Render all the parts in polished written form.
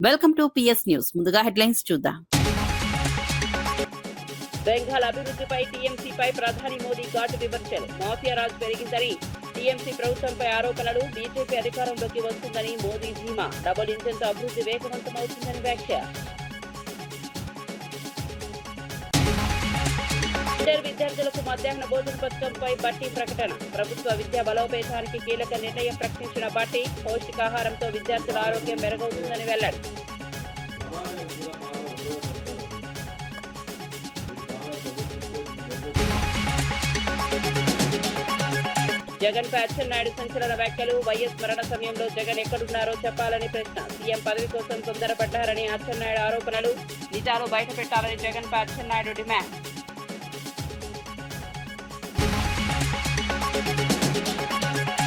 Welcome to PS news. ముందుగా headlines చూద్దాం. బెంగాల్ అభివృద్ధిపై టీఎంసీపై ప్రధాని మోదీ ఘాటు విమర్శలు. మాఫియా రాజు పెరిగిందని టీఎంసీ ప్రభుత్వంపై ఆరోపణలు. బీజేపీ అధికారంలోకి వస్తుందని మోదీ ధీమా. డబుల్ ఇంజన్తో అభివృద్ధి వేగవంతమవుతుందని వ్యాఖ్య. ఇంటర్ విద్యార్థులకు మధ్యాహ్న భోజన పథకంపై బట్టి ప్రకటన. ప్రభుత్వ విద్యా బలోపేతానికి కీలక నిర్ణయం ప్రకటించిన బట్టి పౌష్టికాహారంతో విద్యార్థుల ఆరోగ్యం మెరుగవుతుందని వెల్లడి. జగన్పై అచ్చెన్నాయుడు సంచలన వ్యాఖ్యలు. వైఎస్ మరణ సమయంలో జగన్ ఎక్కడున్నారో చెప్పాలని ప్రశ్న. సీఎం పదవి కోసం తొందరపడ్డారని అచ్చెన్నాయుడు ఆరోపణలు. నిజాలు బయటపెట్టాలని జగన్పై అచ్చెన్నాయుడు డిమాండ్.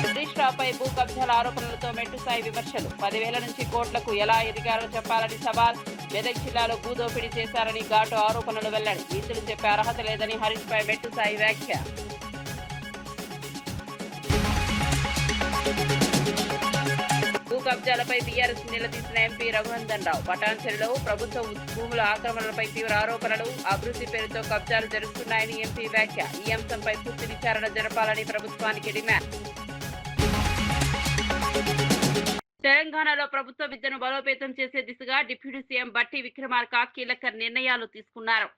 హరీష్రావుపై భూ కబ్జాల ఆరోపణలతో మెట్టుసాయి విమర్శలు. 10,000 నుంచి కోట్లకు ఎలా ఎదిగారో చెప్పాలని సవాల్. మెదక్ జిల్లాలో భూదోపిడీ చేశారని ఘాటు ఆరోపణలు వెల్లడి. నీతులు చెప్పే అర్హత లేదని హరీష్ పై మెట్టుసాయి వ్యాఖ్య. భూ కబ్జాలపై బీఆర్ఎస్ నిలదీసిన ఎంపీ రఘునందన్ రావు. పటాన్చెరులో ప్రభుత్వ భూముల ఆక్రమణలపై తీవ్ర ఆరోపణలు. అభివృద్ధి పేరుతో కబ్జాలు జరుగుతున్నాయని ఎంపీ వ్యాఖ్య. ఈ అంశంపై పూర్తి విచారణ జరపాలని ప్రభుత్వానికి డిమాండ్. తెలంగాణలో ప్రభుత్వ విద్యను బలోపేతం చేసే దిశగా డిప్యూటీ సీఎం బట్టి విక్రమార్క కీలక నిర్ణయాలు తీసుకున్నారు.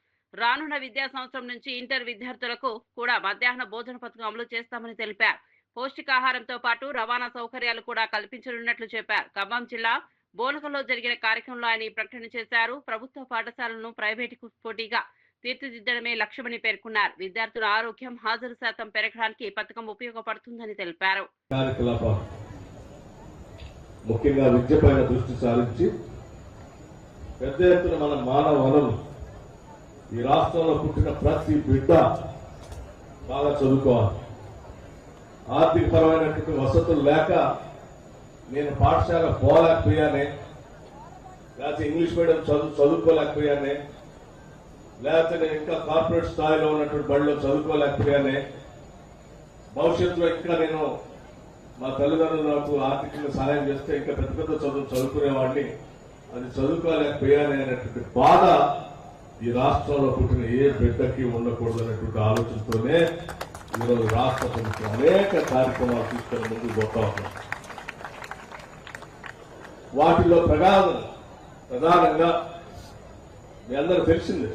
రానున్న విద్యా సంవత్సరం నుంచి ఇంటర్ విద్యార్థులకు కూడా మధ్యాహ్న భోజన పథకం అమలు చేస్తామని తెలిపారు. పౌష్టికాహారంతో పాటు రవాణా సౌకర్యాలు కూడా కల్పించనున్నట్లు చెప్పారు. ఖమ్మం జిల్లా బోనకల్లో జరిగిన కార్యక్రమంలో ఆయన ఈ ప్రకటన చేశారు. ప్రభుత్వ పాఠశాలను ప్రైవేటుకు పోటీగా తీర్చిదిద్దడమే లక్ష్యమని పేర్కొన్నారు. విద్యార్థుల ఆరోగ్యం, హాజరు శాతం పెరగడానికి పథకం ఉపయోగపడుతుందని తెలిపారు. ముఖ్యంగా విద్యపైన దృష్టి సారించి పెద్ద ఎత్తున మన మానవ వనరులు ఈ రాష్ట్రంలో పుట్టిన ప్రతి బిడ్డ బాగా చదువుకోవాలి. ఆర్థిక పరమైనటువంటి వసతులు లేక నేను పాఠశాల పోలేకపోయానే, లేకపోతే ఇంగ్లీష్ మీడియం చదువుకోలేకపోయానే, లేకపోతే నేను ఇంకా కార్పొరేట్ స్థాయిలో ఉన్నటువంటి బడిలో చదువుకోలేకపోయానే, భవిష్యత్తులో ఇంకా నేను మా తల్లిదండ్రులు నాకు ఆర్థికంగా సహాయం చేస్తే ఇంకా పెద్ద పెద్ద చదువుకునేవాడిని, అది చదువుకోలేకపోయానే అనేటువంటి బాధ ఈ రాష్ట్రంలో పుట్టిన ఏ బిడ్డకి ఉండకూడదు అనేటువంటి ఆలోచనతోనే ఈరోజు రాష్ట్ర ప్రభుత్వం అనేక కార్యక్రమాలు తీసుకొని ముందుకు పోతా ఉన్నాం. వాటిలో ప్రధానంగా మీ అందరూ తెలిసిందే,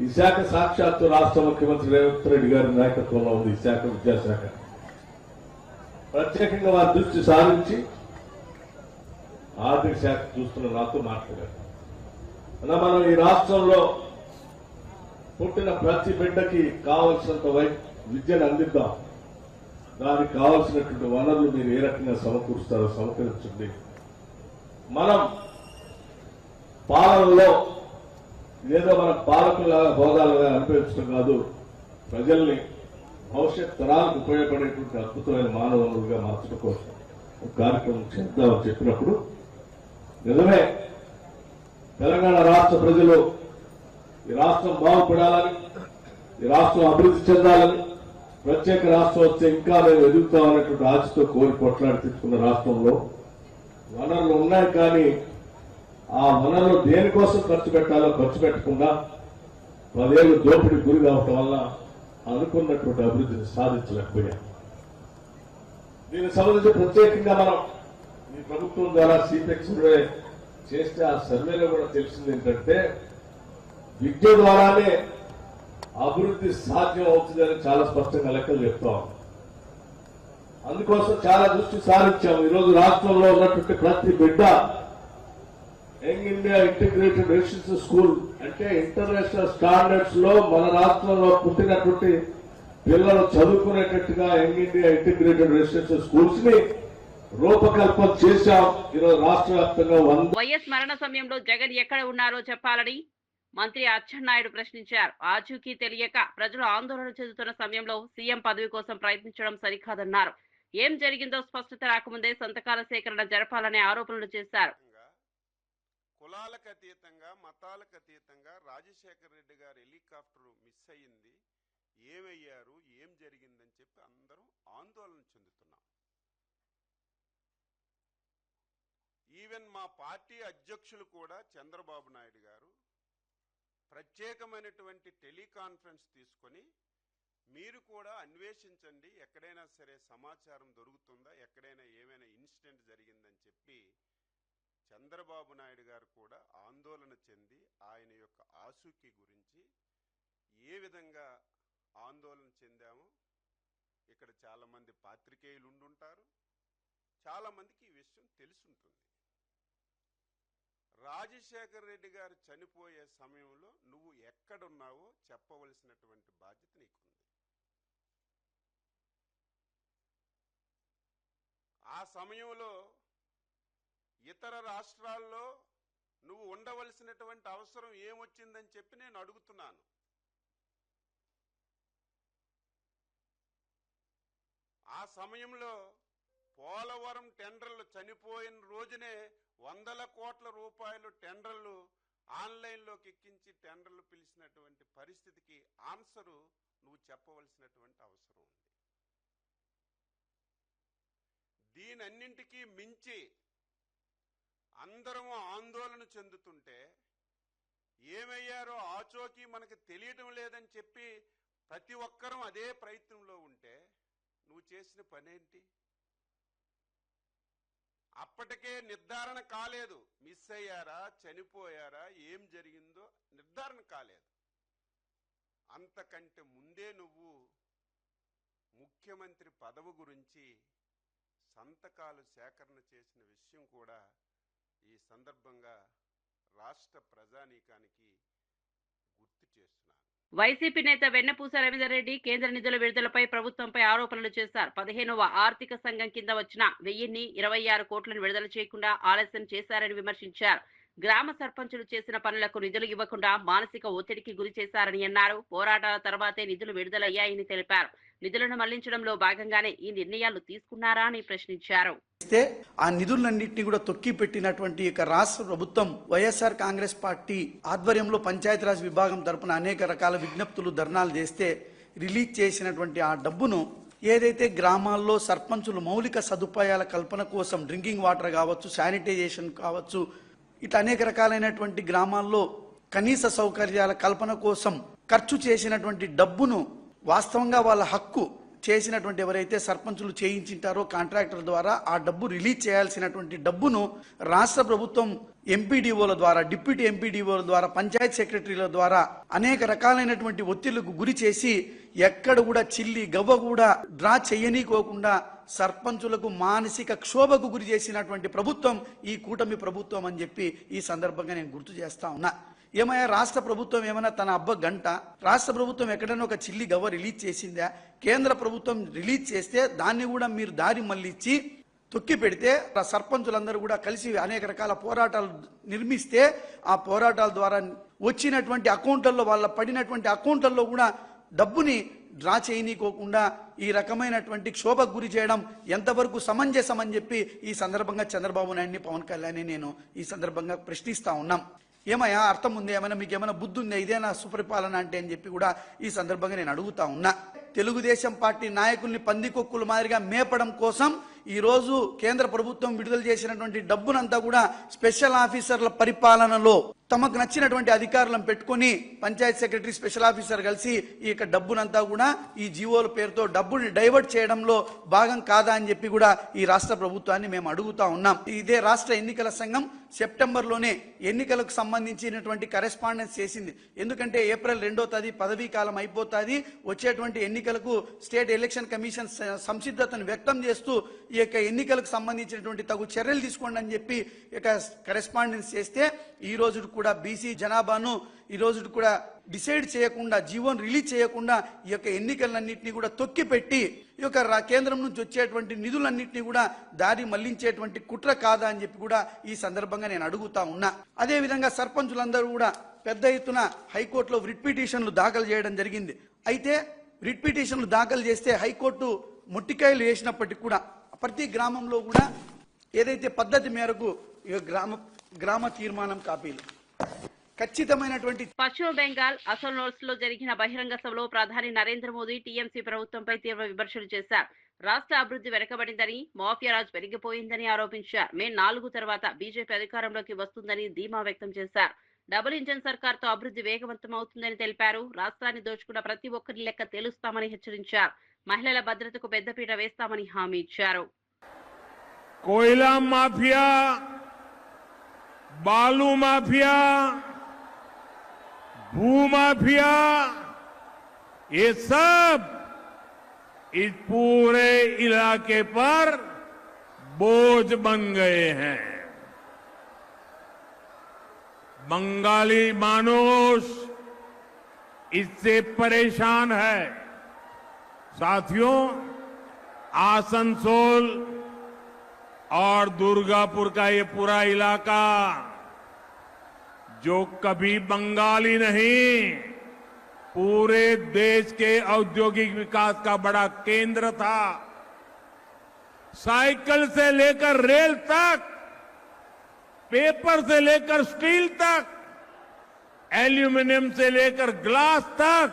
ఈ శాఖ సాక్షాత్తు రాష్ట్ర ముఖ్యమంత్రి రేవంత్ రెడ్డి గారి నాయకత్వంలో ఉంది. ఈ శాఖ విద్యాశాఖ ప్రత్యేకంగా వారి దృష్టి సారించి ఆర్థిక శాఖ చూస్తున్న నాతో మాట్లాడారు. అలా మనం ఈ రాష్ట్రంలో పుట్టిన ప్రతి బిడ్డకి కావలసినంత విద్యను అందిద్దాం. దానికి కావలసినటువంటి వనరులు మీరు ఏ రకంగా సమకూరుస్తారో సమకూర్చండి. మనం పాలనలో ఏదో మన పాలకుల హోదాలుగా అనిపించడం కాదు, ప్రజల్ని భవిష్యత్ తరాలకు ఉపయోగపడేటువంటి అద్భుతమైన మానవ వనరులుగా మార్చడం కోసం ఒక కార్యక్రమం చేద్దామని చెప్పినప్పుడు నిజమే తెలంగాణ రాష్ట్ర ప్రజలు ఈ రాష్ట్రం బాగుపడాలని, ఈ రాష్ట్రం అభివృద్ధి చెందాలని, ప్రత్యేక రాష్ట్రం వస్తే ఇంకా మేము ఎదుగుతామనేటువంటి ఆశతో కోరి కొట్లాడి తెచ్చుకున్న రాష్ట్రంలో వనరులు ఉన్నాయి. కానీ ఆ వనరులు దేనికోసం ఖర్చు పెట్టాలో ఖర్చు పెట్టకుండా 10 ఏళ్ళు దోపిడీ గురి కావటం వల్ల అనుకున్నటువంటి అభివృద్ధిని సాధించలేకపోయాం. దీనికి సంబంధించి ప్రత్యేకంగా మనం ఈ ప్రభుత్వం ద్వారా సిపెక్ సర్వే చేస్తే ఆ సర్వేలో కూడా తెలిసింది ఏంటంటే విద్య ద్వారానే అభివృద్ధి సాధ్యం అవుతుందని చాలా స్పష్టంగా లెక్కలు చెప్తాం. అందుకోసం చాలా దృష్టి సారించాము. ఈరోజు రాష్ట్రంలో ఉన్నటువంటి ప్రతి బిడ్డ young India integrated residential school అంటే ఇంటర్నేషనల్ స్టాండర్డ్స్ లో మన రాష్ట్రంలో పుట్టినటువంటి పిల్లలు చదువుకునేటట్టుగా young India integrated residential schools ని రూపకల్పన చేశాం. ఈరోజు రాష్ట్ర వ్యాప్తంగా వైఎస్ మరణ సమయంలో జగన్ ఎక్కడ ఉన్నారో చెప్పాలని మంత్రి అచ్చెన్నాయుడు ప్రశ్నించారు. ఆచూకీ తెలియక ప్రజలు ఆందోళన చెందుతున్న సమయంలో సీఎం పదవి కోసం ప్రయత్నించడం సరికాదన్నారు. ఏం జరిగిందో స్పష్టత రాకముందే సంతకాల సేకరణ జరపాలనే ఆరోపణలు చేశారు. కులాలకు అతీతంగా, మతాలకు అతీతంగా రాజశేఖర రెడ్డి గారి హెలికాప్టర్ మిస్ అయ్యింది, ఏమయ్యారు, ఏం జరిగిందని చెప్పి అందరూ ఆందోళన చెందుతున్నాం. ఈ ఈవెన్ మా పార్టీ అధ్యక్షులు కూడా చంద్రబాబు నాయుడు గారు ప్రత్యేకమైనటువంటి టెలికాన్ఫరెన్స్ తీసుకొని మీరు కూడా అన్వేషించండి, ఎక్కడైనా సరే సమాచారం దొరుకుతుందా, ఎక్కడైనా ఏమైనా ఇన్సిడెంట్ జరిగిందని చెప్పి చంద్రబాబు నాయుడు గారు కూడా ఆందోళన చెంది ఆయన యొక్క ఆసూకీ గురించి ఏ విధంగా ఆందోళన చెందామో ఇక్కడ చాలామంది పాత్రికేయులు ఉండుంటారు, చాలామందికి ఈ విషయం తెలుసుంటుంది. రాజశేఖర్ రెడ్డి గారు చనిపోయే సమయంలో నువ్వు ఎక్కడున్నావో చెప్పవలసినటువంటి బాధ్యత నీకుంది. ఆ సమయంలో ఇతర రాష్ట్రాల్లో నువ్వు ఉండవలసినటువంటి అవసరం ఏమొచ్చిందని చెప్పి నేను అడుగుతున్నాను. ఆ సమయంలో పోలవరం టెండర్లు చనిపోయిన రోజునే 100 కోట్ల రూపాయలు టెండర్లు ఆన్లైన్లోకి ఎక్కించి టెండర్లు పిలిచినటువంటి పరిస్థితికి ఆన్సరు నువ్వు చెప్పవలసినటువంటి అవసరం ఉంది. దీనన్నింటికీ మించి అందరము ఆందోళన చెందుతుంటే ఏమయ్యారో ఆచోకీ మనకు తెలియటం లేదని చెప్పి ప్రతి ఒక్కరూ అదే ప్రయత్నంలో ఉంటే నువ్వు చేసిన పనేంటి? అప్పటికే నిర్ధారణ కాలేదు, మిస్ అయ్యారా, చనిపోయారా, ఏం జరిగిందో నిర్ధారణ కాలేదు. అంతకంటే ముందే నువ్వు ముఖ్యమంత్రి పదవి గురించి సంతకాలు సేకరణ చేసిన విషయం కూడా ఈ సందర్భంగా రాష్ట్ర ప్రజానీకానికి గుర్తు చేస్తున్నాను. వైసీపీ నేత వెన్నపూస రవీందర్ రెడ్డి కేంద్ర నిధుల విడుదలపై ప్రభుత్వంపై ఆరోపణలు చేశారు. 15వ ఆర్థిక సంఘం కింద వచ్చిన 1026 కోట్లను విడుదల చేయకుండా ఆలస్యం చేశారని విమర్శించారు. గ్రామ సర్పంచులు చేసిన పనులకు నిధులు ఇవ్వకుండా మానసిక ఒత్తిడికి గురి చేశారని అన్నారు. పోరాటాల తర్వాతే నిధులు విడుదలయ్యాయని తెలిపారు. నిధులను మళ్లించడంలో భాగంగానే ఈ నిర్ణయాలు తీసుకున్నారా అని ప్రశ్నించారు. ఆ నిధులన్నింటినీ కూడా తొక్కి పెట్టినటువంటి రాష్ట్ర ప్రభుత్వం వైఎస్ఆర్ కాంగ్రెస్ పార్టీ ఆధ్వర్యంలో పంచాయతీరాజ్ విభాగం తరపున అనేక రకాల విజ్ఞప్తులు, ధర్నాలు చేస్తే రిలీజ్ చేసినటువంటి ఆ డబ్బును ఏదైతే గ్రామాల్లో సర్పంచులు మౌలిక సదుపాయాల కల్పన కోసం డ్రింకింగ్ వాటర్ కావచ్చు, శానిటైజేషన్ కావచ్చు, ఇట్లా అనేక రకాలైనటువంటి గ్రామాల్లో కనీస సౌకర్యాల కల్పన కోసం ఖర్చు చేసినటువంటి డబ్బును వాస్తవంగా వాళ్ళ హక్కు చేసినటువంటి ఎవరైతే సర్పంచులు చేయించింటారో కాంట్రాక్టర్ ద్వారా ఆ డబ్బు రిలీజ్ చేయాల్సినటువంటి డబ్బును రాష్ట్ర ప్రభుత్వం ఎంపీడీఓల ద్వారా, డిప్యూటీ ఎంపీడీఓల ద్వారా, పంచాయత్ సెక్రటరీల ద్వారా అనేక రకాలైనటువంటి ఒత్తిళ్లకు గురి చేసి ఎక్కడ కూడా చిల్లి గవ్వ కూడా డ్రా చేయనీకోకుండా సర్పంచులకు మానసిక క్షోభకు గురి చేసినటువంటి ప్రభుత్వం ఈ కూటమి ప్రభుత్వం అని చెప్పి ఈ సందర్భంగా నేను గుర్తు చేస్తా ఉన్నా. ఏమయ్యా, రాష్ట్ర ప్రభుత్వం ఏమైనా తన గంట రాష్ట్ర ప్రభుత్వం ఎక్కడైనా ఒక చిల్లి గవ్వ రిలీజ్ చేసిందా? కేంద్ర ప్రభుత్వం రిలీజ్ చేస్తే దాన్ని కూడా మీరు దారి మళ్ళించి తొక్కి పెడితే సర్పంచులందరూ కూడా కలిసి అనేక రకాల పోరాటాలు నిర్మిస్తే ఆ పోరాటాల ద్వారా వచ్చినటువంటి అకౌంట్లలో, వాళ్ళ పడినటువంటి అకౌంట్లలో కూడా డబ్బుని డ్రా చేయనీకోకుండా ఈ రకమైనటువంటి క్షోభకు గురి చేయడం ఎంతవరకు సమంజసం అని చెప్పి ఈ సందర్భంగా చంద్రబాబు నాయుడిని, పవన్ కళ్యాణ్ని నేను ఈ సందర్భంగా ప్రశ్నిస్తా ఉన్నాం. ఏమయ్యా, అర్థం ఉంది? ఏమైనా మీకు ఏమైనా బుద్ధి ఉందా? ఇదేనా సుపరిపాలన అంటే అని చెప్పి కూడా ఈ సందర్భంగా నేను అడుగుతా ఉన్నా. తెలుగుదేశం పార్టీ నాయకుల్ని పందికొక్కుల మాదిరిగా మేపడం కోసం ఈ రోజు కేంద్ర ప్రభుత్వం విడుదల చేసినటువంటి డబ్బునంతా కూడా స్పెషల్ ఆఫీసర్ల పరిపాలనలో తమకు నచ్చినటువంటి అధికారులను పెట్టుకుని పంచాయత్ సెక్రటరీ, స్పెషల్ ఆఫీసర్ కలిసి ఈ డబ్బునంతా కూడా ఈ జీవోల పేరుతో డబ్బుని డైవర్ట్ చేయడంలో భాగం కాదా అని చెప్పి కూడా ఈ రాష్ట్ర ప్రభుత్వాన్ని మేము అడుగుతా ఉన్నాం. ఇదే రాష్ట్ర ఎన్నికల సంఘం సెప్టెంబర్లోనే ఎన్నికలకు సంబంధించినటువంటి కరెస్పాండెన్స్ చేసింది. ఎందుకంటే ఏప్రిల్ 2వ తేదీ పదవీ కాలం అయిపోతుంది. వచ్చేటువంటి ఎన్నికలకు స్టేట్ ఎలక్షన్ కమిషన్ సంసిద్ధతను వ్యక్తం చేస్తూ ఈ యొక్క ఎన్నికలకు సంబంధించినటువంటి తగు చర్యలు తీసుకోండి అని చెప్పి కరెస్పాండెన్స్ చేస్తే ఈ రోజు కూడా బీసీ జనాభాను ఈ రోజు కూడా డిసైడ్ చేయకుండా, జీవోను రిలీజ్ చేయకుండా ఈ యొక్క ఎన్నికలన్నింటినీ కూడా తొక్కిపెట్టి ఈ యొక్క కేంద్రం నుంచి వచ్చేటువంటి నిధులన్నింటినీ కూడా దారి మళ్లించేటువంటి కుట్ర కాదా అని చెప్పి కూడా ఈ సందర్భంగా నేను అడుగుతా ఉన్నా. అదేవిధంగా సర్పంచులందరూ కూడా పెద్ద ఎత్తున హైకోర్టులో రిట్ పిటిషన్లు దాఖలు చేయడం జరిగింది. అయితే రిట్ పిటిషన్లు దాఖలు చేస్తే హైకోర్టు మొట్టికాయలు వేసినప్పటికీ కూడా ప్రతి గ్రామంలో కూడా ఏదైతే పద్ధతి మేరకు గ్రామ తీర్మానం కాపీలు ఖచ్చితమైనటువంటి. పశ్చిమ బెంగాల్ అసోల్నోల్స్ లో జరిగిన బహిరంగ సభలో ప్రధాని నరేంద్ర మోదీ టీఎంసీ ప్రభుత్వంపై తీవ్ర విమర్శలు చేశారు. రాష్ట్ర అభివృద్ధి వెనకబడిందని, మాఫియా రాజు పెరిగిపోయిందని ఆరోపించారు. మే 4 తర్వాత బీజేపీ అధికారంలోకి వస్తుందని ధీమా వ్యక్తం చేశారు. డబుల్ ఇంజన్ సర్కార్తో అభివృద్ధి వేగవంతమవుతుందని తెలిపారు. రాష్ట్రాన్ని దోచుకున్న ప్రతి ఒక్కరి లెక్క తేలుస్తామని హెచ్చరించారు. మహిళల భద్రతకు పెద్దపీట వేస్తామని హామీ ఇచ్చారు. कोयला माफिया, बालू माफिया, भू माफिया, ये सब इस पूरे इलाके पर बोझ बन गए हैं। बंगाली मानुष इससे परेशान है। साथियों, आसनसोल और दुर्गापुर का ये पूरा इलाका जो कभी बंगाली नहीं, पूरे देश के औद्योगिक विकास का बड़ा केंद्र था। साइकिल से लेकर रेल तक, पेपर से लेकर स्टील तक, एल्यूमिनियम से लेकर ग्लास तक,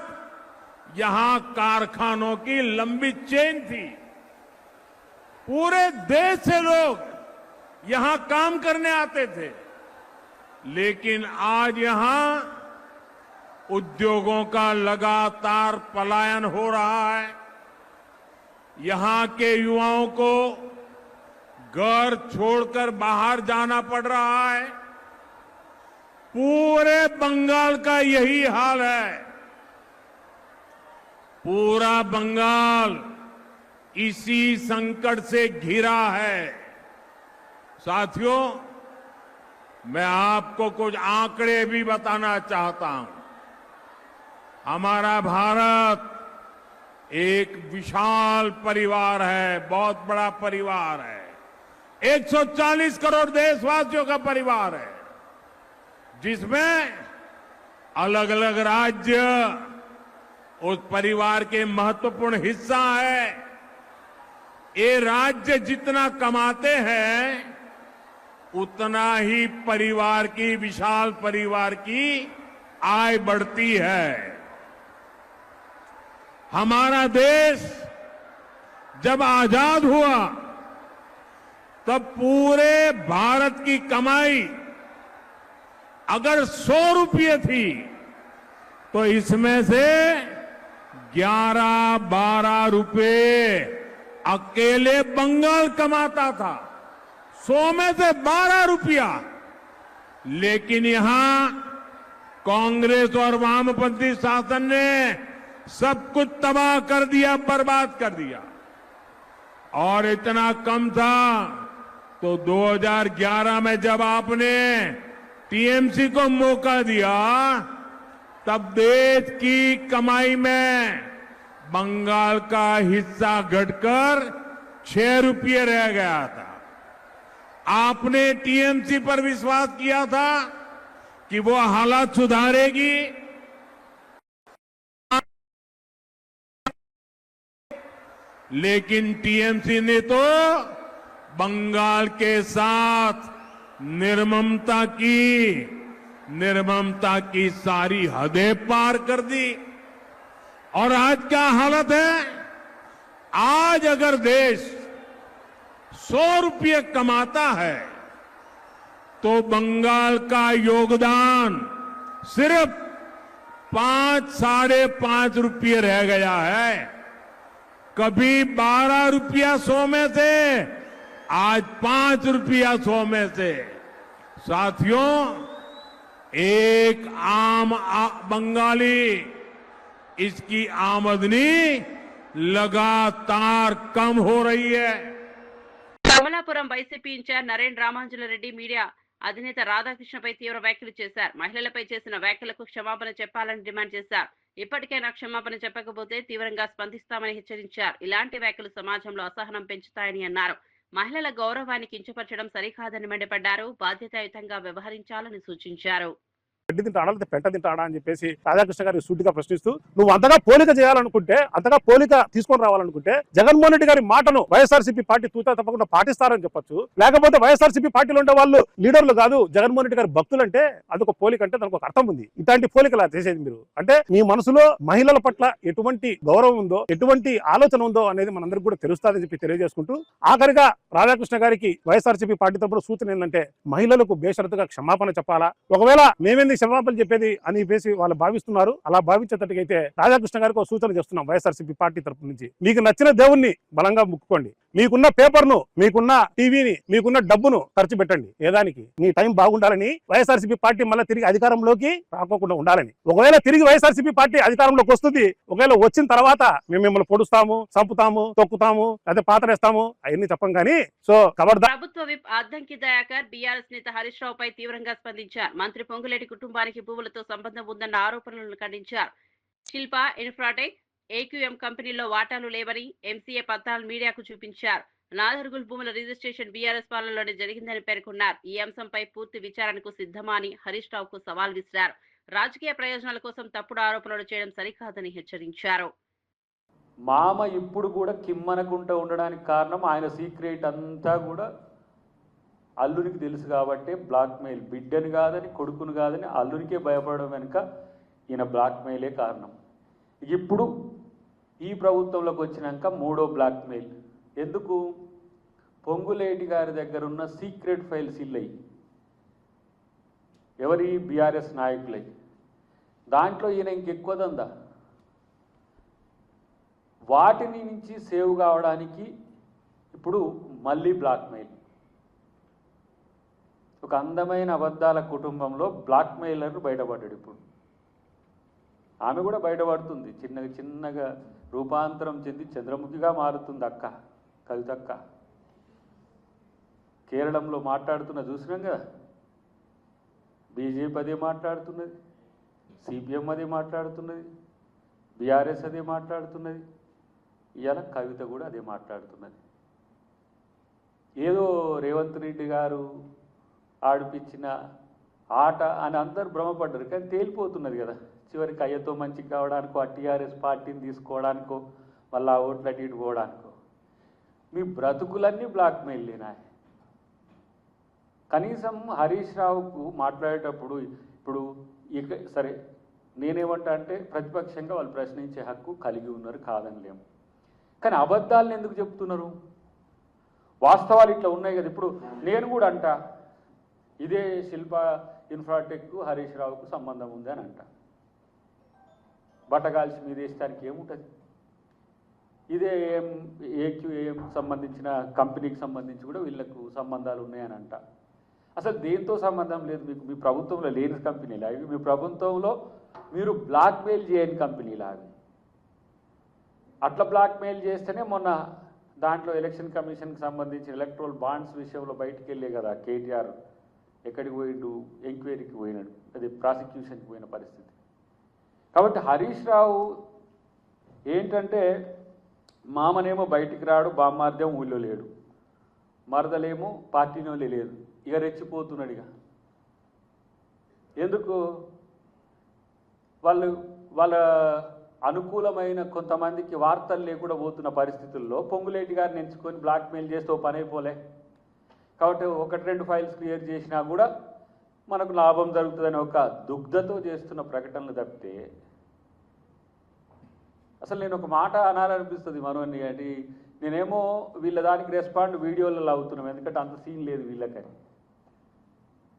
यहां कारखानों की लंबी चेन थी। पूरे देश से लोग यहां काम करने आते थे। लेकिन आज यहां उद्योगों का लगातार पलायन हो रहा है। यहां के युवाओं को घर छोड़कर बाहर जाना पड़ रहा है। पूरे बंगाल का यही हाल है। पूरा बंगाल इसी संकट से घिरा है। साथियों, मैं आपको कुछ आंकड़े भी बताना चाहता हूं। हमारा भारत एक विशाल परिवार है, बहुत बड़ा परिवार है। 140 करोड़ देशवासियों का परिवार है, जिसमें अलग अलग राज्य उस परिवार के महत्वपूर्ण हिस्सा है। ये राज्य जितना कमाते हैं, उतना ही परिवार की, विशाल परिवार की आय बढ़ती है। हमारा देश जब आजाद हुआ, तब पूरे भारत की कमाई अगर 100 रुपये थी, तो इसमें से 11-12 रुपये अकेले बंगाल कमाता था। 100 में से 12 रुपया। लेकिन यहां कांग्रेस और वामपंथी शासन ने सब कुछ तबाह कर दिया, बर्बाद कर दिया। और इतना कम था तो 2011 में जब आपने टीएमसी को मौका दिया, तब देश की कमाई में बंगाल का हिस्सा घटकर 6 रुपये रह गया था। आपने टीएमसी पर विश्वास किया था कि वो हालात सुधारेगी। लेकिन टीएमसी ने तो बंगाल के साथ निर्ममता की सारी हदें पार कर दी। और आज क्या हालत है? आज अगर देश 100 रुपये कमाता है, तो बंगाल का योगदान सिर्फ 5-5.5 रुपये रह गया है। कभी 12 रुपया 100 में से, आज 5 रुपया 100 में से। साथियों, एक आम बंगाली, इसकी आमदनी लगातार कम हो रही है। కమలాపురం వైసీపీ ఇన్ఛార్జ్ నరేంద్ర రామాంజులరెడ్డి మీడియా అధినేత రాధాకృష్ణపై తీవ్ర వ్యాఖ్యలు చేశారు. మహిళలపై చేసిన వ్యాఖ్యలకు క్షమాపణ చెప్పాలని డిమాండ్ చేశారు. ఇప్పటికైనా క్షమాపణ చెప్పకపోతే తీవ్రంగా స్పందిస్తామని హెచ్చరించారు. ఇలాంటి వ్యాఖ్యలు సమాజంలో అసహనం పెంచుతాయని అన్నారు. మహిళల గౌరవాన్ని కించపరచడం సరికాదని మండిపడ్డారు. బాధ్యతాయుతంగా వ్యవహరించాలని సూచించారు. గడ్డి తింటాడా లేదా పెంట తింటాడా అని చెప్పేసి రాధాకృష్ణ గారికి సూటిగా ప్రశ్నిస్తూ, నువ్వు అంతగా పోలిక చేయాలనుకుంటే, అంతగా పోలిక తీసుకొని రావాలనుకుంటే జగన్మోహన్ రెడ్డి గారి మాటను వైఎస్ఆర్సీపీ పార్టీ తూచా తప్పకుండా పాటిస్తారని చెప్పొచ్చు. లేకపోతే వైఎస్ఆర్సీపీ పార్టీలో ఉండే వాళ్ళు లీడర్లు కాదు, జగన్మోహన్ రెడ్డి గారి భక్తులు అంటే అదొక పోలిక అంటే దానికి ఒక అర్థం ఉంది. ఇట్లాంటి పోలికలా చేసేది మీరు అంటే మీ మనసులో మహిళల పట్ల ఎటువంటి గౌరవం ఉందో, ఎటువంటి ఆలోచన ఉందో అనేది మనందరికీ కూడా తెలుస్తుందని చెప్పి తెలియజేసుకుంటూ, ఆఖరిగా రాధాకృష్ణ గారికి వైఎస్ఆర్సీపీ పార్టీ తరపున సూచన ఏంటంటే మహిళలకు బేషరతుగా క్షమాపణ చెప్పాలా. ఒకవేళ మేమేంది క్షమాపణ చెప్పేది అని చెప్పేసి వాళ్ళు భావిస్తున్నారు. అలా భావించేటట్టుకైతే రాధాకృష్ణ గారికి ఒక సూచన చేస్తున్నాం వైఎస్ఆర్సీపీ పార్టీ తరపు నుంచి. మీకు నచ్చిన దేవుణ్ణి బలంగా ముక్కుకోండి. మీకున్న పేపర్ను, మీకున్న టీవీని, మీకున్న డబ్బును ఖర్చు పెట్టండి. ఏదానికి మీ టైం బాగుండాలని, వైఎస్ఆర్సీపీ పార్టీ మళ్ళీ తిరిగి అధికారంలోకి రాకోకుండా ఉండాలని. ఒకవేళ తిరిగి వైఎస్ఆర్సీపీ పార్టీ అధికారంలోకి వస్తుంది, ఒకవేళ వచ్చిన తర్వాత మేము మిమ్మల్ని పొడుస్తాము, చంపుతాము, తొక్కుతాము, అదే పాతరేస్తాము అవన్నీ చెప్పం కానీ. సో ఖబర్దార్. ప్రభుత్వ విప్ అద్దంకి దయాకర్ బీఆర్ఎస్ నేత హరీష్ రావుపై తీవ్రంగా స్పందించారు. మంత్రి పొంగులేటి కుటుంబానికి భూములతో సంబంధం ఉందన్న ఆరోపణలను ఖండించారు. శిల్ప ఇన్ఫ్రాటెక్, ఏక్యూఎం కంపెనీలో వాటాలు లేవని ఎంసీఏ పత్రాలు మీడియాకు చూపించారు. నాదర్గుల్ భూముల రిజిస్ట్రేషన్ బీఆర్ఎస్ పాలనలోనే జరిగిందని పేర్కొన్నారు. ఈ అంశంపై పూర్తి విచారణకు సిద్ధమా అని హరీష్ రావుకు సవాల్ విసిరారు. రాజకీయ ప్రయోజనాల కోసం తప్పుడు ఆరోపణలు చేయడం సరికాదని హెచ్చరించారు. మామ ఇప్పుడు కూడా కిమ్మనకుంటూ ఉండడానికి కారణం ఆయన సీక్రెట్ అంతా కూడా అల్లునికి తెలుసు కాబట్టి బ్లాక్మెయిల్. బిడ్డను కాదని, కొడుకును కాదని అల్లునికే భయపడడం వెనుక ఈయన బ్లాక్మెయిలే కారణం. ఇప్పుడు ఈ ప్రభుత్వంలోకి వచ్చినాక మూడో బ్లాక్మెయిల్ ఎందుకు? పొంగులేటి గారి దగ్గర ఉన్న సీక్రెట్ ఫైల్స్ ఇల్లయి, ఎవరి బీఆర్ఎస్ నాయకులై, దాంట్లో ఈయన ఇంకెక్కువ దందా. వాటిని నుంచి సేవ్ కావడానికి ఇప్పుడు మళ్ళీ బ్లాక్మెయిల్. ఒక అందమైన అబద్ధాల కుటుంబంలో బ్లాక్మెయిలర్ బయటపడ్డాడు. ఇప్పుడు ఆమె కూడా బయటపడుతుంది. చిన్నగా రూపాంతరం చెంది చంద్రముఖిగా మారుతుంది అక్క, కవితక్క. కేరళంలో మాట్లాడుతున్న చూసినాం కదా, బీజేపీ అదే మాట్లాడుతున్నది, సిపిఎం అదే మాట్లాడుతున్నది, బీఆర్ఎస్ అదే మాట్లాడుతున్నది, ఇవాళ కవిత కూడా అదే మాట్లాడుతున్నది. ఏదో రేవంత్ రెడ్డి గారు ఆడిపించిన ఆట అని అందరు భ్రమపడ్డారు. కానీ తేలిపోతున్నది కదా, చివరికి అయ్యతో మంచి కావడానికో, ఆ టీఆర్ఎస్ పార్టీని తీసుకోవడానికో, మళ్ళీ ఆ ఓట్లు అటు ఇటు పోవడానికో మీ బ్రతుకులన్నీ బ్లాక్మెయిల్ లేనా? కనీసం హరీష్ రావుకు మాట్లాడేటప్పుడు ఇప్పుడు సరే నేనేమంటా అంటే ప్రతిపక్షంగా వాళ్ళు ప్రశ్నించే హక్కు కలిగి ఉన్నారు, కాదనిలేము. కానీ అబద్ధాలను ఎందుకు చెప్తున్నారు? వాస్తవాలు ఇట్లా ఉన్నాయి కదా. ఇప్పుడు నేను కూడా అంట ఇదే శిల్ప ఇన్ఫ్రాటెక్ హరీష్ రావుకు సంబంధం ఉంది అని అంట. బట్టగాల్సి మీద వేయడానికి ఏముంటుంది? ఇదే ఏక్యూఏఎం సంబంధించిన కంపెనీకి సంబంధించి కూడా వీళ్ళకు సంబంధాలు ఉన్నాయని అంట. అసలు దేంతో సంబంధం లేదు మీకు. మీ ప్రభుత్వంలో లేని కంపెనీలు అవి, మీ ప్రభుత్వంలో మీరు బ్లాక్మెయిల్ చేయని కంపెనీలు అవి. అట్లా బ్లాక్మెయిల్ చేస్తేనే మొన్న దాంట్లో ఎలక్షన్ కమిషన్కి సంబంధించిన ఎలక్ట్రల్ బాండ్స్ విషయంలో బయటికి వెళ్ళే కదా కేటీఆర్ ఎక్కడికి పోయిండు, ఎంక్వైరీకి పోయినాడు, అది ప్రాసిక్యూషన్కి పోయిన పరిస్థితి. కాబట్టి హరీష్ రావు ఏంటంటే మామనేమో బయటికి రాడు, బామ్మార్దేమో ఊళ్ళో లేడు, మరదలేమో పార్టీలో లేదు, ఇక రెచ్చిపోతున్నాడు. ఇక ఎందుకు? వాళ్ళ అనుకూలమైన కొంతమందికి వార్తలు లేకుండా పోతున్న పరిస్థితుల్లో పొంగులేటి గారిని ఎంచుకొని బ్లాక్మెయిల్ చేస్తే ఓ పని అయిపోలే. కాబట్టి 1-2 ఫైల్స్ క్లియర్ చేసినా కూడా మనకు లాభం జరుగుతుందని ఒక దుగ్ధతో చేస్తున్న ప్రకటనలు తప్పితే అసలు నేను ఒక మాట అనాలనిపిస్తుంది మనోని. అంటే నేనేమో వీళ్ళ దానికి రెస్పాండ్ వీడియోలలో అవుతున్నాం, ఎందుకంటే అంత సీన్ లేదు వీళ్ళకని.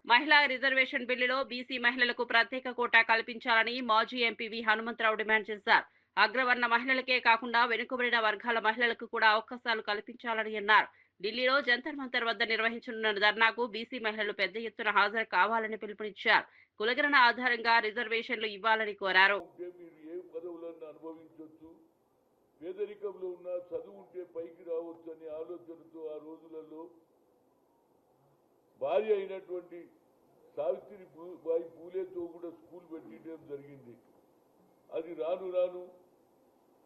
మహిళా రిజర్వేషన్ బిల్లులో బీసీ మహిళలకు ప్రత్యేక కోటా కల్పించాలని మాజీ ఎంపీ వి హనుమంతరావు డిమాండ్ చేశారు. అగ్రవర్ణ మహిళలకే కాకుండా వెనుకబడిన వర్గాల మహిళలకు కూడా అవకాశాలు కల్పించాలని అన్నారు. ఢిల్లీలో జంతర్ మంతర్ వద్ద నిర్వహించనున్న ధర్నాకు బీసీ మహిళలు పెద్ద ఎత్తున హాజరు కావాలని పిలుపునిచ్చారు. కులగణన ఆధారంగా రిజర్వేషన్లు ఇవ్వాలని కోరారు. పేదరికంలో ఉన్న చదువుంటే పైకి రావచ్చు అనే ఆలోచనతో ఆ రోజులలో భార్య అయినటువంటి సావిత్రిబాయి పూలేతో కూడా స్కూల్ పెట్టడం జరిగింది. అది రాను రాను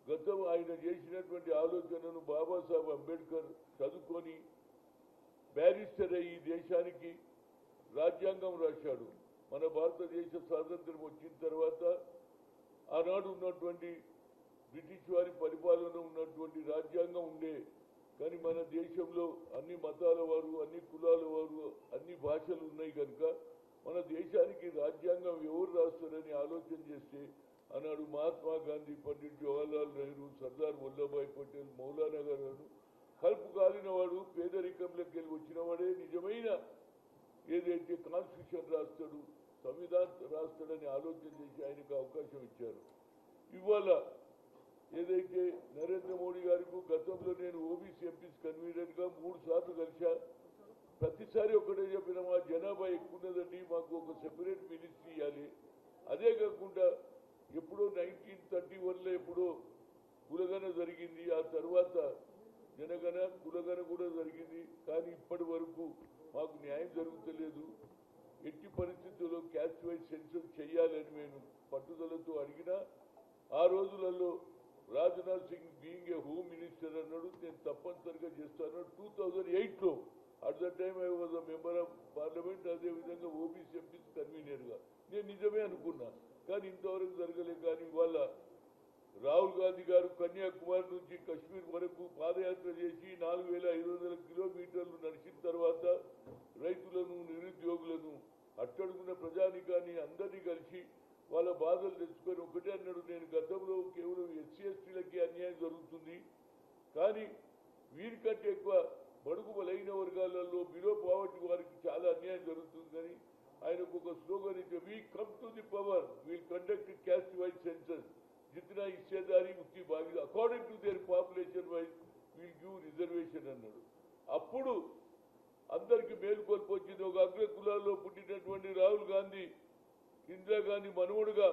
గతం ఆయన చేసినటువంటి ఆలోచనను బాబాసాహెబ్ అంబేద్కర్ చదువుకొని బ్యారిస్టర్ అయ్యి దేశానికి రాజ్యాంగం రాశాడు. మన భారతదేశ స్వాతంత్రం వచ్చిన తర్వాత ఆనాడు ఉన్నటువంటి బ్రిటిష్ వారి పరిపాలన ఉన్నటువంటి రాజ్యాంగం ఉండే. కానీ మన దేశంలో అన్ని మతాల వారు, అన్ని కులాల వారు, అన్ని భాషలు ఉన్నాయి కనుక మన దేశానికి రాజ్యాంగం ఎవరు రాస్తారని ఆలోచన చేస్తే ఆనాడు మహాత్మా గాంధీ, పండిట్ జవహర్లాల్ నెహ్రూ, సర్దార్ వల్లభాయ్ పటేల్, మౌలానా గారు కలుపు కాలిన వాడు, పేదరికంలోకి వెళ్ళి వచ్చిన వాడే నిజమైన ఏదైతే కాన్స్టిట్యూషన్ రాస్తాడు, సంవిధానం రాస్తాడని ఆలోచన చేసి ఆయనకు అవకాశం ఇచ్చారు. ఇవాళ ఏదైతే నరేంద్ర మోడీ గారికి గతంలో నేను ఓబీసీ ఎంపీస్ కన్వీనర్గా 3 సార్లు కలిసా. ప్రతిసారి ఒకటే చెప్పిన మా జనాభా ఎక్కువ ఉన్నదండి, మాకు ఒక సెపరేట్ మినిస్ట్రీ ఇవ్వాలి. అదే కాకుండా ఎప్పుడో 1931లో ఎప్పుడో కులగన జరిగింది, ఆ తర్వాత జనగణ కులగన కూడా జరిగింది. కానీ ఇప్పటి వరకు మాకు న్యాయం జరుగుతలేదు. ఎట్టి పరిస్థితుల్లో క్యాస్ట్ వైజ్ సెన్సస్ చేయాలని నేను పట్టుదలతో అడిగినా ఆ రోజులలో Rajnath Singh being a home minister అన్నాడు, నేను తప్పనిసరిగా చేస్తాను. 2008లో at the time I was a member of parliament, అదేవిధంగా ఓబీసీ ఎంపీస్ కన్వీనర్గా నేను నిజమే అనుకున్నా. కానీ ఇంతవరకు జరగలేదు. కానీ ఇవాళ రాహుల్ గాంధీ గారు కన్యాకుమారి నుంచి కశ్మీర్ వరకు పాదయాత్ర చేసి 4500 కిలోమీటర్లు నడిచిన తర్వాత రైతులను, నిరుద్యోగులను, అట్టడుగున్న ప్రజానికాన్ని అందరినీ కలిసి వాళ్ళ బాధలు తెచ్చుకొని ఒకటే అన్నాడు, నేను గతంలో కేవలం ఎస్సీ ఎస్టీలకి అన్యాయం జరుగుతుంది, కానీ వీరికంటే ఎక్కువ బడుగు బలైన వర్గాలలో బిలో పావర్టీ వారికి చాలా అన్యాయం జరుగుతుందని ఆయనకు ఒక స్లోగన్ ఇచ్చే, we come to the power, we'll conduct caste wise census, జితనా హిస్సేదారీ ముక్తి భాగీ according to their population wise we'll give reservation అన్నాడు. అప్పుడు అందరికి మేలుకొల్పు వచ్చింది. ఒక అగ్ర కులాల్లో పుట్టినటువంటి రాహుల్ గాంధీ ఇందిరాగాంధీ మనవుడుగా.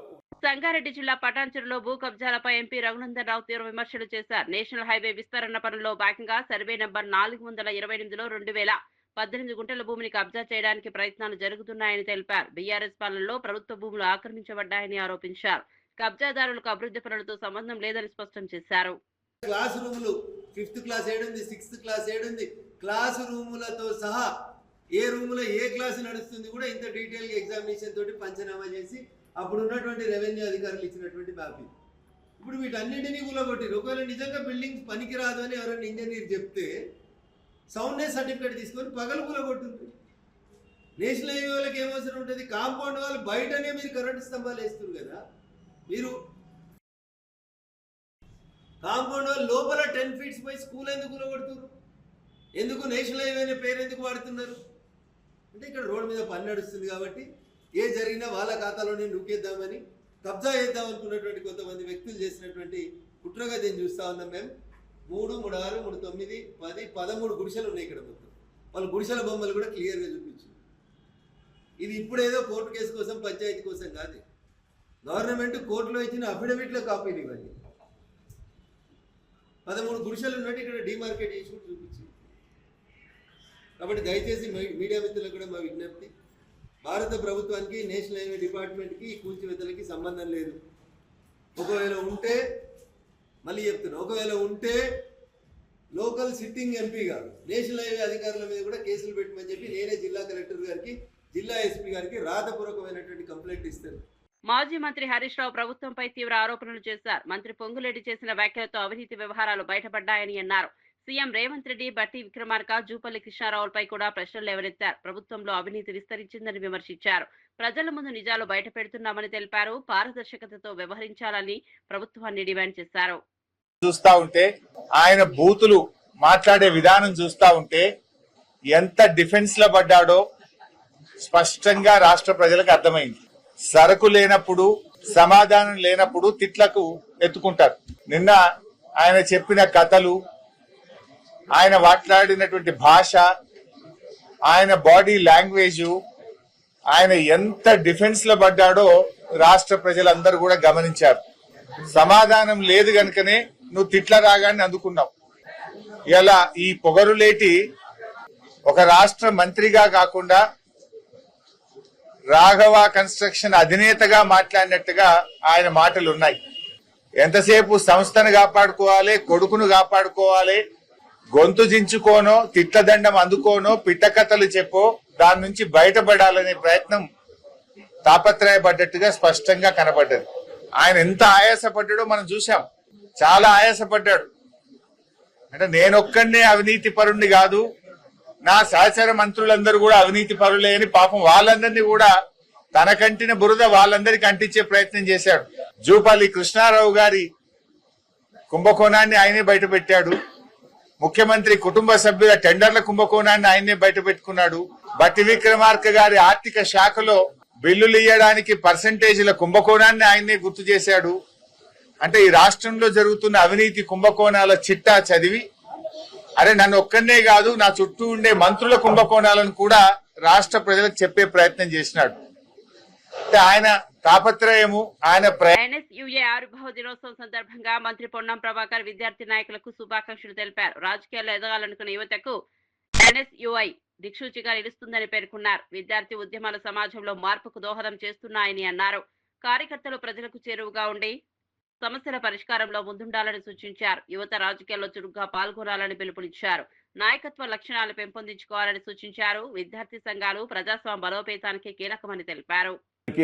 సంగారెడ్డి జిల్లా పటాన్చెరులో భూ కబ్జాలపై ఎంపీ రఘునందన్ రావు తీవ్ర విమర్శలు చేశారు. నేషనల్ హైవే విస్తరణ పనుల్లో భాగంగా సర్వే నంబర్ 428లో 2018 గుంటల భూమిని కబ్జా చేయడానికి ప్రయత్నాలు జరుగుతున్నాయని తెలిపారు. బీఆర్ఎస్ పాలనలో ప్రభుత్వ భూములు ఆక్రమించబడ్డాయని ఆరోపించారు. కబ్జాదారులకు అభివృద్ధి పనులతో సంబంధం లేదని స్పష్టం చేశారు. క్లాస్ రూములు 5th క్లాస్ ఏడుంది, 6th క్లాస్ ఏడుంది, క్లాస్ రూములతో సహా ఏ రూములో ఏ క్లాసు నడుస్తుంది కూడా ఇంత డీటెయిల్గా ఎగ్జామినేషన్ తోటి పంచనామా చేసి అప్పుడు ఉన్నటువంటి రెవెన్యూ అధికారులు ఇచ్చినటువంటి మ్యాపింగ్. ఇప్పుడు వీటన్నింటినీ కూలగొట్టిరు. ఒకవేళ నిజంగా బిల్డింగ్స్ పనికిరాదు అని ఎవరైనా ఇంజనీర్ చెప్తే సౌండ్నెస్ సర్టిఫికేట్ తీసుకొని పగలు కూలగొట్టుంది. నేషనల్ హైవే వాళ్ళకి ఏమవసరం ఉంటుంది? కాంపౌండ్ వాళ్ళు బయటనే మీరు కరెంటు స్తంభాలు వేస్తున్నారు కదా, మీరు కాంపౌండ్ వాళ్ళు లోపల 10 feet పోయి స్కూల్ ఎందుకు కూలగొడుతున్నారు? ఎందుకు నేషనల్ హైవే అనే పేరు ఎందుకు వాడుతున్నారు? అంటే ఇక్కడ రోడ్డు మీద పని నడుస్తుంది కాబట్టి ఏ జరిగినా వాళ్ళ ఖాతాలోనే నూకేద్దామని కబ్జా చేద్దాం అనుకున్నటువంటి కొంతమంది వ్యక్తులు చేసినటువంటి కుట్రగా దీన్ని చూస్తూ ఉన్నాం. మేము 3, 3, 6, 3, 9, 10, 13 గుడిసెలు ఉన్నాయి ఇక్కడ మొత్తం. వాళ్ళు గుడిసెల బొమ్మలు కూడా క్లియర్గా చూపించారు. ఇది ఇప్పుడేదో కోర్టు కేసు కోసం, పంచాయతీ కోసం కాదు. గవర్నమెంట్ కోర్టులో ఇచ్చిన అఫిడవిట్లో కాపీలు ఇవ్వండి. 13 గుడిసెలు ఉన్నట్టు ఇక్కడ డిమార్కెట్ చేసి కూడా చూపించింది. కాబట్టి దయచేసి మీడియా మిత్రులకు కూడా మా విజ్ఞప్తి, భారత ప్రభుత్వానికి, నేషనల్ హైవే డిపార్ట్మెంట్కి ఈ కూల్చివేతలకి సంబంధం లేదు. ఒకవేళ ఉంటే, మళ్ళీ చెప్తున్నా, ఒకవేళ ఉంటే లోకల్ సిట్టింగ్ ఎంపీగా నేషనల్ హైవే అధికారుల మీద కూడా కేసులు పెట్టమని చెప్పి నేనే జిల్లా కలెక్టర్ గారికి, జిల్లా ఎస్పీ గారికి రాతపూర్వకమైనటువంటి కంప్లైంట్ ఇస్తాను. మాజీ మంత్రి హరీష్ రావు ప్రభుత్వంపై తీవ్ర ఆరోపణలు చేశారు. మంత్రి పొంగులేటి చేసిన వ్యాఖ్యలతో అవినీతి వ్యవహారాలు బయటపడ్డాయని అన్నారు. సీఎం రేవంత్ రెడ్డి, బట్టి విక్రమార్క, జూపల్లి కృష్ణారావులపై కూడా ప్రశ్నలు లేవనెత్తారు. ప్రభుత్వంలో అవినీతి విస్తరించిందని విమర్శించారు. ప్రజల ముందు నిజాలు బయట పెడుతున్నామని తెలిపారు. పారదర్శకతతో వ్యవహరించాలని ప్రభుత్వాన్ని డిమాండ్ చేశారు. చూస్తా ఉంటే, ఆయన బూతులు మాట్లాడే విధానం చూస్తా ఉంటే ఎంత డిఫెన్స్ లో పడ్డాడో స్పష్టంగా రాష్ట్ర ప్రజలకు అర్థమైంది. సరకు లేనప్పుడు, సమాధానం లేనప్పుడు తిట్లకు ఎత్తుకుంటారు. నిన్న ఆయన చెప్పిన కథలు, ఆయన మాట్లాడినటువంటి భాష, ఆయన బాడీ లాంగ్వేజ్, ఆయన ఎంత డిఫెన్స్ లో పడ్డాడో రాష్ట్ర ప్రజలందరూ కూడా గమనించారు. సమాధానం లేదు గనుకనే నువ్వు తిట్ల రాగాన్ని అందుకున్నావు. ఇలా ఈ పొగరులేటి ఒక రాష్ట్ర మంత్రిగా కాకుండా రాఘవ కన్స్ట్రక్షన్ అధినేతగా మాట్లాడినట్టుగా ఆయన మాటలు ఉన్నాయి. ఎంతసేపు సంస్థను కాపాడుకోవాలి, కొడుకును కాపాడుకోవాలి, గొంతు జించుకోనో, తిట్లదండం అందుకోనో, పిట్టకథలు చెప్పో దాని నుంచి బయటపడాలనే ప్రయత్నం తాపత్రయపడ్డట్టుగా స్పష్టంగా కనబడ్డది. ఆయన ఎంత ఆయాసపడ్డాడో మనం చూసాం. చాలా ఆయాసపడ్డాడు. అంటే నేనొక్కడే అవినీతి పరుణ్ణి కాదు, నా సహచర మంత్రులందరూ కూడా అవినీతి పరులే అని పాపం వాళ్ళందరినీ కూడా తన కంటిన బురద వాళ్ళందరికీ అంటించే ప్రయత్నం చేశాడు. జూపల్లి కృష్ణారావు గారి కుంభకోణాన్ని ఆయనే బయట పెట్టాడు. ముఖ్యమంత్రి కుటుంబ సభ్యుల టెండర్ల కుంభకోణాన్ని ఆయనే బయట పెట్టుకున్నాడు. బట్టి విక్రమార్క గారి ఆర్థిక శాఖలో బిల్లులు ఇయ్యడానికి పర్సంటేజీల కుంభకోణాన్ని ఆయనే గుర్తు చేశాడు. అంటే ఈ రాష్ట్రంలో జరుగుతున్న అవినీతి కుంభకోణాల చిట్టా చదివి అరే నన్ను ఒక్కనే కాదు నా చుట్టూ ఉండే మంత్రుల కుంభకోణాలను కూడా రాష్ట్ర ప్రజలకు చెప్పే ప్రయత్నం చేసినాడు. అంటే ఆయన తాపత్రయము ఆయన NSUA ఆవిర్భావ దినోత్సవం సందర్భంగా మంత్రి పొన్నం ప్రభాకర్ విద్యార్థి నాయకులకు శుభాకాంక్షలు తెలిపారు. రాజకీయాల్లో ఎదగాలనుకున్న యువతకు NSUI దిక్సూచిగా నిలుస్తుందని పేర్కొన్నారు. విద్యార్థి ఉద్యమాల సమాజంలో మార్పుకు దోహదం చేస్తున్నాయని అన్నారు. కార్యకర్తలు ప్రజలకు చేరువుగా ఉండి సమస్యల పరిష్కారంలో ముందుండాలని సూచించారు. యువత రాజకీయాల్లో చురుగ్గా పాల్గొనాలని పిలుపునిచ్చారు. నాయకత్వ లక్షణాలు పెంపొందించుకోవాలని సూచించారు. విద్యార్థి సంఘాలు ప్రజాస్వామ్య బలోపేతానికి కీలకమని తెలిపారు.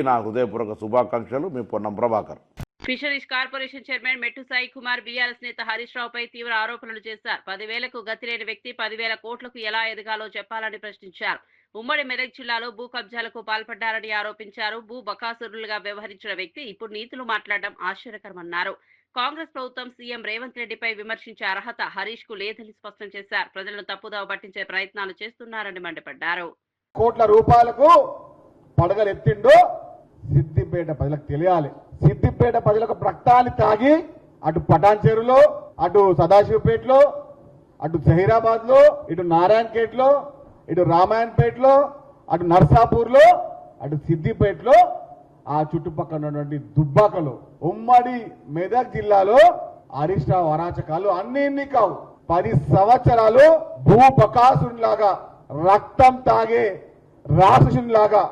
నా హృదయపూర్వక శుభాకాంక్షలు. మీ Ponnam Prabhakar. Fisheries corporation chairman Mettu Sai Kumar BRS నేత హరీష్ రావుపై తీవ్ర ఆరోపణలు చేశారు. 10,000కు గతి లేని వ్యక్తి 10,000 కోట్లకు ఎలా ఎదగాలో చెప్పాలని ప్రశ్నించారు. ఉమ్మడి మెదక్ జిల్లాలో భూ కబ్జాలకు పాల్పడ్డారని ఆరోపించారు. భూ బకాసురులుగా వ్యవహరించిన వ్యక్తి ఇప్పుడు నీతులు మాట్లాడడం ఆశ్చర్యకరమన్నారు. కాంగ్రెస్ ప్రభుత్వం సీఎం రేవంత్ రెడ్డిపై విమర్శించే అర్హత హరీష్ కు లేదని స్పష్టం చేశారు. ప్రజలను తప్పుదోవ పట్టించే ప్రయత్నాలు చేస్తున్నారని మండిపడ్డారు. కోట్ల రూపాయలకు పడగలు ఎత్తిండో సిద్దిపేట ప్రజలకు తెలియాలి. సిద్దిపేట ప్రజలకు రక్తాన్ని తాగి అటు పటాన్ చెరువులో, అటు సదాశివపేటలో, అటు జహీరాబాద్ లో, ఇటు నారాయణఖేట్లో, ఇటు రామాయణపేటలో, అటు నర్సాపూర్లో, అటు సిద్దిపేటలో, ఆ చుట్టుపక్కల ఉన్నటువంటి దుబ్బాకలో, ఉమ్మడి మెదక్ జిల్లాలో హరీష్ రావు అరాచకాలు అన్ని కావు. 10 సంవత్సరాలు భూ బకాసునిలాగా రక్తం తాగే రాక్షసునిలాగా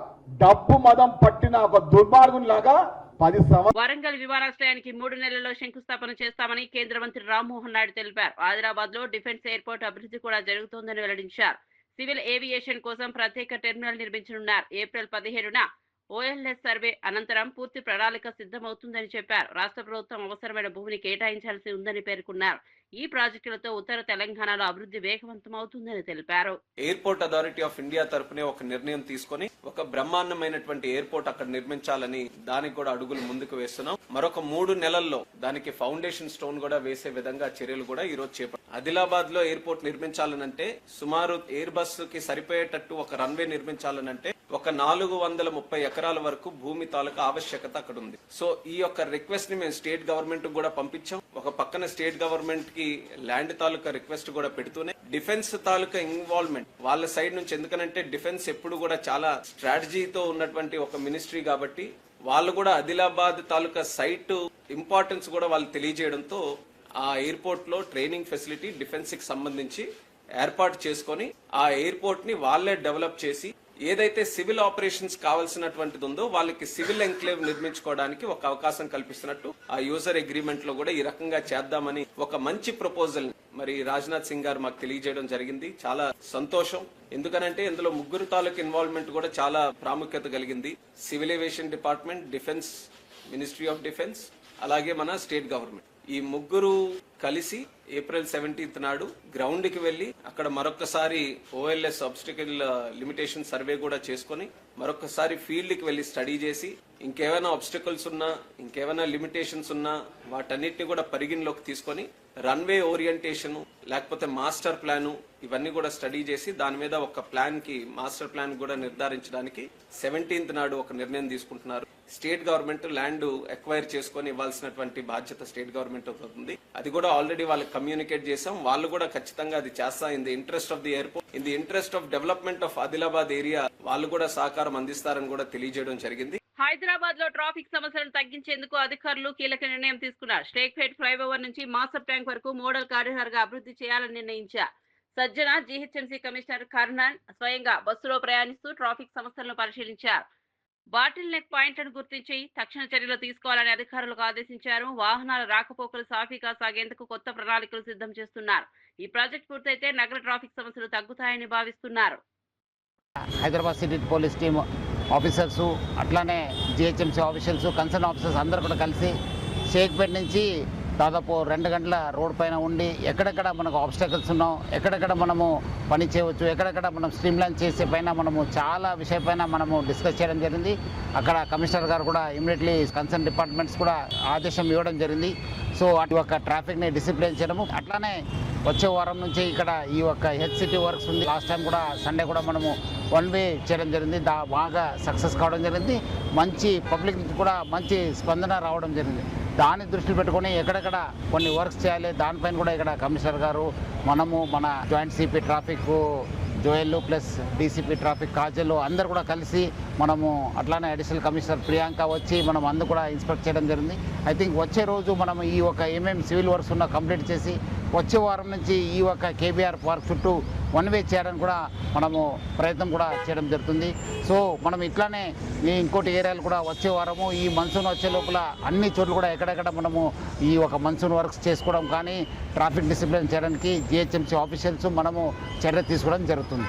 డబ్బు మదం పట్టిన ఒక దుర్మార్గునిలాగా 10 సంవత్సరాలు. వరంగల్ విమానాశ్రయానికి 3 నెలల్లో శంకుస్థాపన చేస్తామని కేంద్ర మంత్రి రామ్మోహన్ నాయుడు తెలిపారు. హైదరాబాద్ లో డిఫెన్స్ ఎయిర్పోర్ట్ అభివృద్ధి కూడా జరుగుతోందని వెల్లడించారు. సివిల్ ఏవియేషన్ కోసం ప్రత్యేక టెర్మినల్ నిర్మించనున్నారు. ఏప్రిల్ 17న OLS సర్వే అనంతరం పూర్తి ప్రణాళిక సిద్ధమవుతుందని చెప్పారు. రాష్ట్ర ప్రభుత్వం అవసరమైన భూమిని కేటాయించాల్సి ఉందని పేర్కొన్నారు. ఈ ప్రాజెక్టులతో ఉత్తర తెలంగాణలో అభివృద్ధి వేగవంతమవుతుందని తెలిపారు. ఎయిర్పోర్ట్ అథారిటీ ఆఫ్ ఇండియా తరపునే ఒక నిర్ణయం తీసుకుని ఒక బ్రహ్మాండమైనటువంటి ఎయిర్పోర్ట్ అక్కడ నిర్మించాలని దానికి కూడా అడుగులు ముందుకు వేస్తున్నాం. మరొక 3 నెలల్లో దానికి ఫౌండేషన్ స్టోన్ కూడా వేసే విధంగా చర్యలు కూడా ఈ రోజు చేపట్టారు. ఆదిలాబాద్ లో ఎయిర్పోర్ట్ నిర్మించాలనంటే సుమారు ఎయిర్ బస్ కి సరిపోయేటట్టు ఒక రన్వే నిర్మించాలనంటే ఒక 430 ఎకరాల వరకు భూమి తాలూకా ఆవశ్యకత అక్కడ ఉంది. సో ఈ యొక్క రిక్వెస్ట్ ని మేము స్టేట్ గవర్నమెంట్ కూడా పంపించాం. ఒక పక్కన స్టేట్ గవర్నమెంట్ కి ల్యాండ్ తాలూకా రిక్వెస్ట్ కూడా పెడుతూనే డిఫెన్స్ తాలూకా ఇన్వాల్వ్మెంట్ వాళ్ళ సైడ్ నుంచి, ఎందుకనంటే డిఫెన్స్ ఎప్పుడు కూడా చాలా స్ట్రాటజీతో ఉన్నటువంటి ఒక మినిస్ట్రీ కాబట్టి వాళ్ళు కూడా ఆదిలాబాద్ తాలూకా సైట్ ఇంపార్టెన్స్ కూడా వాళ్ళు తెలియజేయడంతో ఆ ఎయిర్పోర్ట్ లో ట్రైనింగ్ ఫెసిలిటీ డిఫెన్స్ కి సంబంధించి ఏర్పాటు చేసుకొని ఆ ఎయిర్పోర్ట్ ని వాళ్ళే డెవలప్ చేసి ఏదైతే సివిల్ ఆపరేషన్స్ కావాల్సినటువంటిది ఉందో వాళ్ళకి సివిల్ ఎంక్లేవ్ నిర్మించుకోవడానికి ఒక అవకాశం కల్పిస్తున్నట్టు ఆ యూజర్ అగ్రిమెంట్ లో కూడా ఈ రకంగా చేద్దామని ఒక మంచి ప్రపోజల్ మరి రాజ్నాథ్ సింగ్ గారు మాకు తెలియజేయడం జరిగింది. చాలా సంతోషం. ఎందుకనంటే ఇందులో 3 తాలూకు ఇన్వాల్వ్మెంట్ కూడా చాలా ప్రాముఖ్యత కలిగింది. Civil aviation department, defence, ministry of defence, అలాగే మన స్టేట్ గవర్నమెంట్. ఈ 3 కలిసి ఏప్రిల్ 17th నాడు గ్రౌండ్ కి వెళ్లి అక్కడ మరొకసారి OLS ఆబ్స్టికల్ లిమిటేషన్ సర్వే కూడా చేసుకుని మరొకసారి ఫీల్డ్ కి వెళ్లి స్టడీ చేసి ఇంకేమైనా ఆబ్స్టికల్స్ ఉన్నా, ఇంకేమైనా లిమిటేషన్స్ ఉన్నా వాటన్నిటిని కూడా పరిగణలోకి తీసుకొని రన్వే ఓరియంటేషన్ లేకపోతే మాస్టర్ ప్లాన్ ఇవన్నీ కూడా స్టడీ చేసి దాని మీద ఒక ప్లాన్ కి మాస్టర్ ప్లాన్ కూడా నిర్ధారించడానికి 17th నాడు ఒక నిర్ణయం తీసుకుంటున్నారు. స్టేట్ గవర్నమెంట్ ల్యాండ్ ఎక్వైర్ చేసుకొని ఇవ్వాల్సినటువంటి బాధ్యత స్టేట్ గవర్నమెంట్ అవుతుంది. అది కూడా ఆల్రెడీ వాళ్ళకి కమ్యూనికేట్ చేసాం. వాళ్ళు కూడా ఖచ్చితంగా అది చేస్తా. In the interest of the airport, in the interest of development of Adilabad area వాళ్ళు కూడా సహకారం అందిస్తారని కూడా తెలియజేయడం జరిగింది. హైదరాబాద్ లో ట్రాఫిక్ సమస్యలను తగ్గించేందుకు అధికారులు కీలక నిర్ణయం తీసుకున్నారు. స్టేక్పేట్ ఫ్లైఓవర్ నుంచి మాస్టర్ ట్యాంక్ వరకు మోడల్ కారిడార్ గా అభివృద్ధి చేయాలని నిర్ణయించారు. సజ్జన జీహెచ్ఎంసీ కమిషనర్ కర్ణన్ స్వయంగా బస్సులో ప్రయాణిస్తూ ట్రాఫిక్ సమస్యలను పరిశీలించారు. బాటిల్ నెక్ పాయింట్లను గుర్తించి తక్షణ చర్యలు తీసుకోవాలని అధికారులకు ఆదేశించారు. వాహనాల రాకపోకలు సాఫీగా సాగేందుకు కొత్త ప్రణాళికలు సిద్ధం చేస్తున్నారు. ఈ ప్రాజెక్ట్ పూర్తయితే నగర ట్రాఫిక్ సమస్యలు తగ్గుతాయని భావిస్తున్నారు. Hyderabad city police team officers అట్లానే జిహెచ్ఎంసీ ఆఫీషియల్స్ కన్సర్న్ ఆఫీసర్స్ అందరూ కూడా కలిసి షేక్పేట నుంచి దాదాపు 2 గంటల రోడ్ పైన ఉండి ఎక్కడెక్కడ మనకు ఆబ్స్టకల్స్ ఉన్నాం, ఎక్కడెక్కడ మనము పని చేయవచ్చు, ఎక్కడెక్కడ మనం స్ట్రీమ్లైన్ చేసే పైన మనము చాలా విషయపైన మనము డిస్కస్ చేయడం జరిగింది. అక్కడ కమిషనర్ గారు కూడా ఇమీడియట్లీ కన్సర్న్ డిపార్ట్మెంట్స్ కూడా ఆదేశం ఇవ్వడం జరిగింది. సో అటు ఒక ట్రాఫిక్ని డిసిప్లిన్ చేయడము, అట్లానే వచ్చే వారం నుంచి ఇక్కడ ఈ యొక్క హెచ్సిటీ వర్క్స్ ఉంది. లాస్ట్ టైం కూడా సండే కూడా మనము 1 వే చేయడం జరిగింది, బాగా సక్సెస్ కావడం జరిగింది. మంచి పబ్లిక్ నుంచి కూడా మంచి స్పందన రావడం జరిగింది. దాన్ని దృష్టిలో పెట్టుకొని ఎక్కడెక్కడ కొన్ని వర్క్స్ చేయాలి దానిపైన కూడా ఇక్కడ కమిషనర్ గారు, మనము, మన joint CP traffic Joel plus DCP traffic Kajal అందరు కూడా కలిసి మనము అట్లానే అడిషనల్ కమిషనర్ ప్రియాంక వచ్చి మనం అందరూ కూడా ఇన్స్పెక్ట్ చేయడం జరిగింది. ఐ థింక్ వచ్చే రోజు మనం ఈ ఒక ఏమేమి సివిల్ వర్క్స్ ఉన్నా కంప్లీట్ చేసి వచ్చే వారం నుంచి ఈ ఒక కేబీఆర్ పార్క్ చుట్టూ 1 వే చేయడానికి కూడా మనము ప్రయత్నం కూడా చేయడం జరుగుతుంది. సో మనం ఇట్లానే ఇంకోటి ఏరియాలు కూడా వచ్చే వారము ఈ మన్సూన్ వచ్చే లోపల అన్ని చోట్ల కూడా ఎక్కడెక్కడ మనము ఈ ఒక మన్సూన్ వర్క్స్ చేసుకోవడం కానీ ట్రాఫిక్ డిసిప్లిన్ చేయడానికి జిహెచ్ఎంసీ ఆఫీషియల్స్ మనము చర్య తీసుకోవడం జరుగుతుంది.